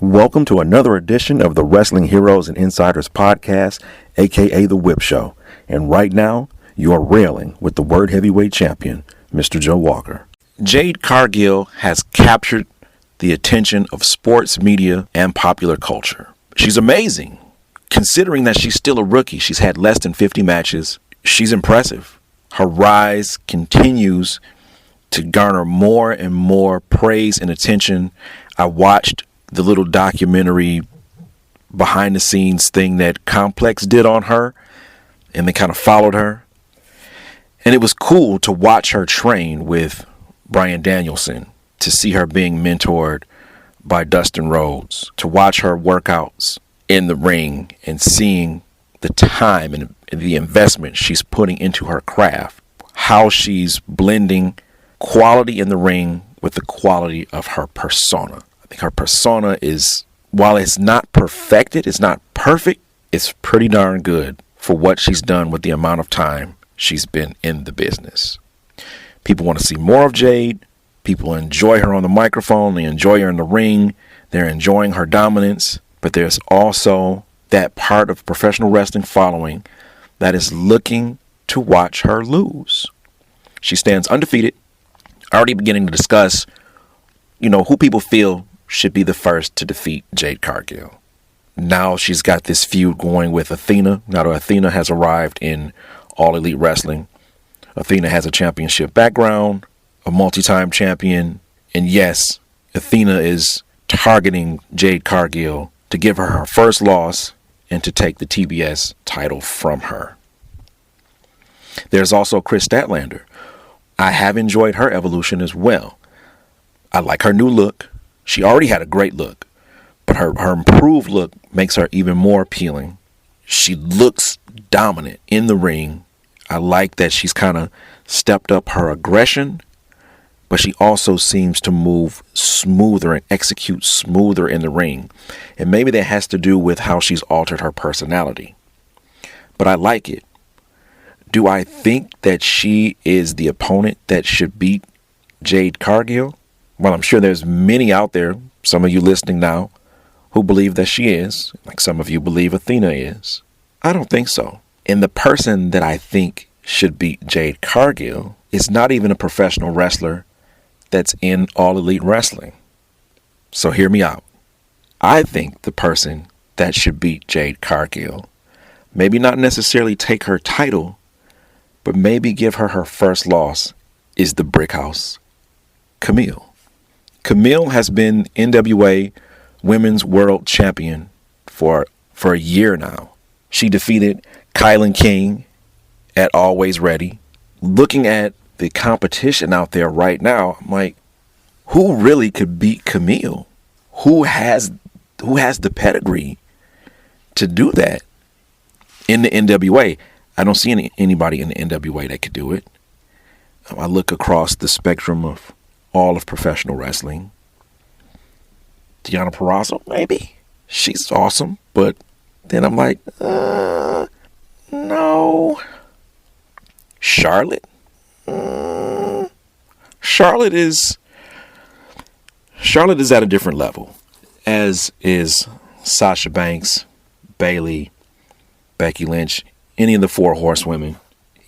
Welcome to another edition of the Wrestling Heroes and Insiders podcast, aka The Whip Show. And right now, you're railing with the World Heavyweight Champion, Mr. Joe Walker. Jade Cargill has captured the attention of sports media and popular culture. She's amazing. Considering that she's still a rookie, she's had less than 50 matches. She's impressive. Her rise continues to garner more and more praise and attention. I watched the little documentary behind the scenes thing that Complex did on her, and they kind of followed her. And it was cool to watch her train with Bryan Danielson, to see her being mentored by Dustin Rhodes, to watch her workouts in the ring and seeing the time and the investment she's putting into her craft, how she's blending quality in the ring with the quality of her persona. I think her persona is, while it's not perfected, it's not perfect, it's pretty darn good for what she's done with the amount of time she's been in the business. People want to see more of Jade. People enjoy her on the microphone. They enjoy her in the ring. They're enjoying her dominance. But there's also that part of professional wrestling following that is looking to watch her lose. She stands undefeated, already beginning to discuss, who people feel should be the first to defeat Jade Cargill. Now she's got this feud going with Athena. Now that Athena has arrived in All Elite Wrestling, Athena has a championship background, a multi-time champion, and yes, Athena is targeting Jade Cargill to give her her first loss and to take the TBS title from her. There's also Chris Statlander. I have enjoyed her evolution as well. I like her new look. She already had a great look, but her improved look makes her even more appealing. She looks dominant in the ring. I like that she's kind of stepped up her aggression, but she also seems to move smoother and execute smoother in the ring. And maybe that has to do with how she's altered her personality. But I like it. Do I think that she is the opponent that should beat Jade Cargill? Well, I'm sure there's many out there, some of you listening now, who believe that she is, like some of you believe Athena is. I don't think so. And the person that I think should beat Jade Cargill is not even a professional wrestler that's in All Elite Wrestling. So hear me out. I think the person that should beat Jade Cargill, maybe not necessarily take her title, but maybe give her her first loss, is the BrickHouse Kamille. Kamille has been NWA Women's World Champion for a year now. She defeated Kylan King at Always Ready. Looking at the competition out there right now, I'm like, who really could beat Kamille? Who has the pedigree to do that in the NWA? I don't see anybody in the NWA that could do it. I look across the spectrum of all of professional wrestling. Deonna Purrazzo, maybe. She's awesome. But then I'm like, no. Charlotte? Charlotte is at a different level, as is Sasha Banks, Bayley, Becky Lynch, any of the four horsewomen,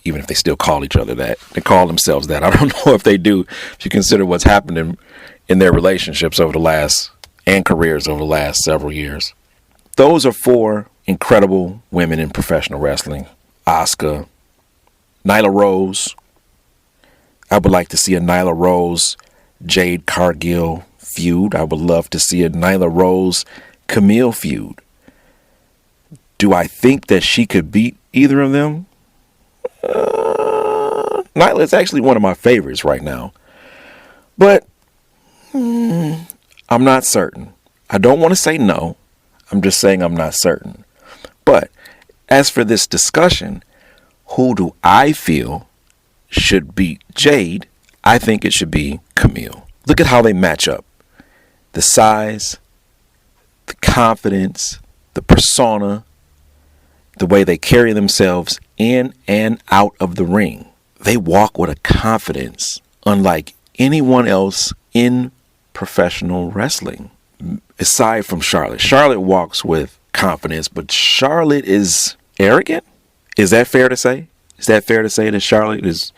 even if they still call each other that. They call themselves that. I don't know if they do, if you consider what's happened in their relationships over the last, and careers over the last several years. Those are four incredible women in professional wrestling. Asuka, Nyla Rose. I would like to see a Nyla Rose, Jade Cargill feud. I would love to see a Nyla Rose, Kamille feud. Do I think that she could beat either of them? Nyla is actually one of my favorites right now. But I'm not certain. I don't want to say no. I'm just saying I'm not certain. But as for this discussion, who do I feel should beat Jade? I think it should be Kamille. Look at how they match up. The size, the confidence, the persona, the way they carry themselves in and out of the ring. They walk with a confidence unlike anyone else in professional wrestling. aside from Charlotte. Charlotte walks with confidence, but Charlotte is arrogant. Is that fair to say? Is that fair to say that Charlotte is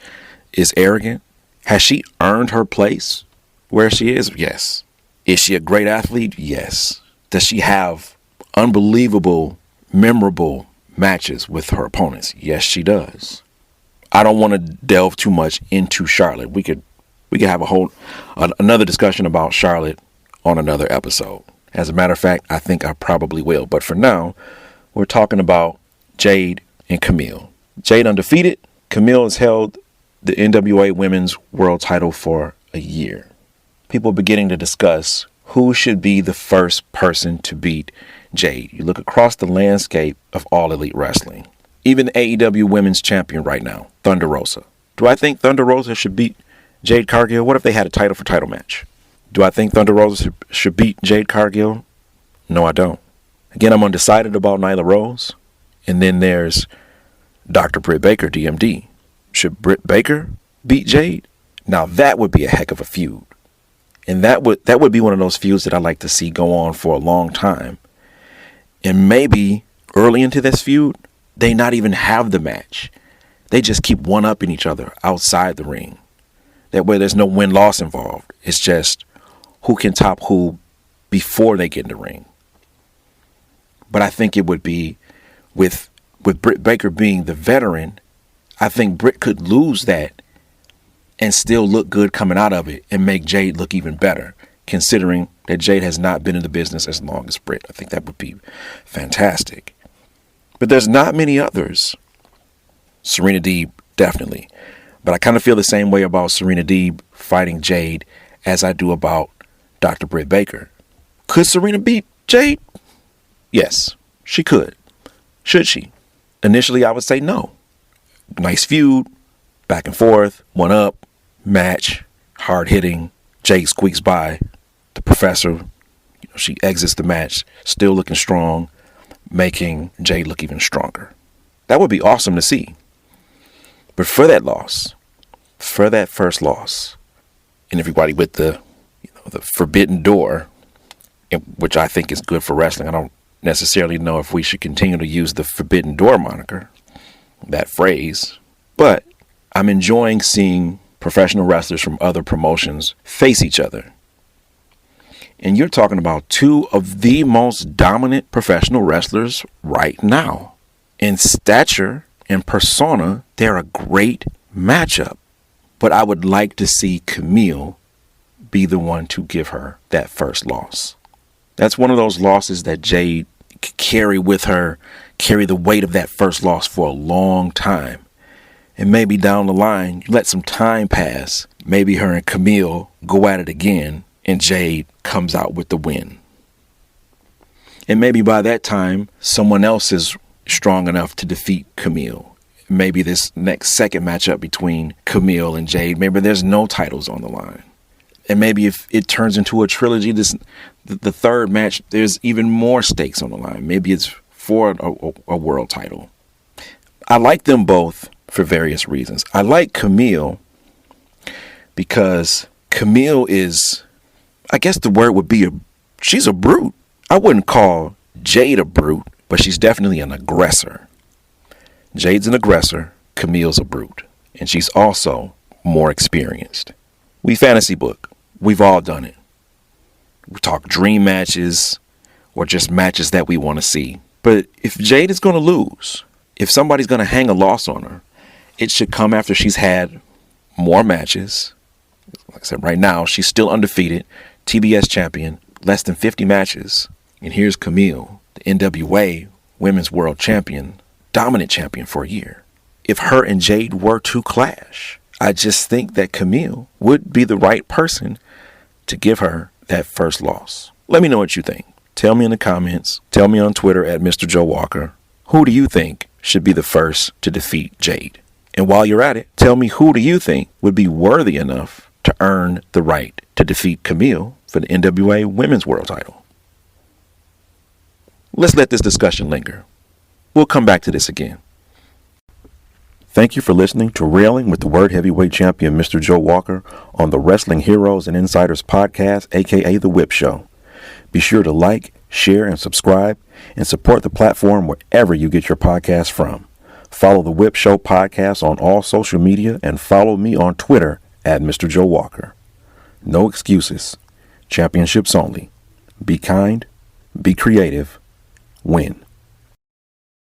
arrogant? Has she earned her place where she is? Yes. Is she a great athlete? Yes. Does she have unbelievable, memorable matches with her opponents? Yes, she does. I don't want to delve too much into Charlotte. We could have another discussion about Charlotte on another episode. As a matter of fact, I think I probably will. But for now, we're talking about Jade and Kamille. Jade undefeated. Kamille has held the NWA Women's World title for a year. People are beginning to discuss who should be the first person to beat Jade. You look across the landscape of All Elite Wrestling. Even the AEW Women's Champion right now, Thunder Rosa. Do I think Thunder Rosa should beat Jade Cargill? What if they had a title for title match? Do I think Thunder Rosa should beat Jade Cargill? No, I don't. Again, I'm undecided about Nyla Rose. And then there's Dr. Britt Baker, DMD. Should Britt Baker beat Jade? Now that would be a heck of a feud. And that would be one of those feuds that I like to see go on for a long time. And maybe early into this feud, they not even have the match. They just keep one-upping each other outside the ring. That way there's no win-loss involved. It's just who can top who before they get in the ring. But I think it would be with Britt Baker being the veteran, I think Britt could lose that and still look good coming out of it and make Jade look even better, considering that Jade has not been in the business as long as Britt. I think that would be fantastic. But there's not many others. Serena Deeb, definitely. But I kind of feel the same way about Serena Deeb fighting Jade as I do about Dr. Britt Baker. Could Serena beat Jade? Yes, she could. Should she? Initially, I would say no. Nice feud, back and forth, one up, match, hard hitting. Jade squeaks by the professor. She exits the match, still looking strong, making Jade look even stronger. That would be awesome to see. But for that loss, for that first loss, and everybody with the forbidden door, which I think is good for wrestling. I don't necessarily know if we should continue to use the forbidden door moniker, that phrase, but I'm enjoying seeing professional wrestlers from other promotions face each other. And you're talking about two of the most dominant professional wrestlers right now. In stature and persona, they're a great matchup. But I would like to see Kamille be the one to give her that first loss. That's one of those losses that Jade could carry with her, carry the weight of that first loss for a long time. And maybe down the line, you let some time pass. Maybe her and Kamille go at it again and Jade comes out with the win. And maybe by that time, someone else is strong enough to defeat Kamille. Maybe this next second matchup between Kamille and Jade, maybe there's no titles on the line. And maybe if it turns into a trilogy, the third match, there's even more stakes on the line. Maybe it's for a world title. I like them both for various reasons. I like Kamille because Kamille is, I guess the word would be, she's a brute. I wouldn't call Jade a brute, but she's definitely an aggressor. Jade's an aggressor, Kamille's a brute. And she's also more experienced. We fantasy book. We've all done it. We talk dream matches or just matches that we want to see. But if Jade is going to lose, if somebody's going to hang a loss on her, it should come after she's had more matches. Like I said, right now, she's still undefeated, TBS champion, less than 50 matches. And here's Kamille, the NWA Women's World Champion, dominant champion for a year. If her and Jade were to clash, I just think that Kamille would be the right person to give her that first loss. Let me know what you think. Tell me in the comments. Tell me on Twitter at Mr. Joe Walker. Who do you think should be the first to defeat Jade? And while you're at it, tell me who do you think would be worthy enough to earn the right to defeat Kamille for the NWA Women's World title. Let's let this discussion linger. We'll come back to this again. Thank you for listening to Railing with the World Heavyweight Champion, Mr. Joe Walker, on the Wrestling Heroes and Insiders podcast, aka The Whip Show. Be sure to like, share, and subscribe, and support the platform wherever you get your podcasts from. Follow the Whip Show podcast on all social media and follow me on Twitter at Mr. Joe Walker. No excuses. Championships only. Be kind, be creative, win.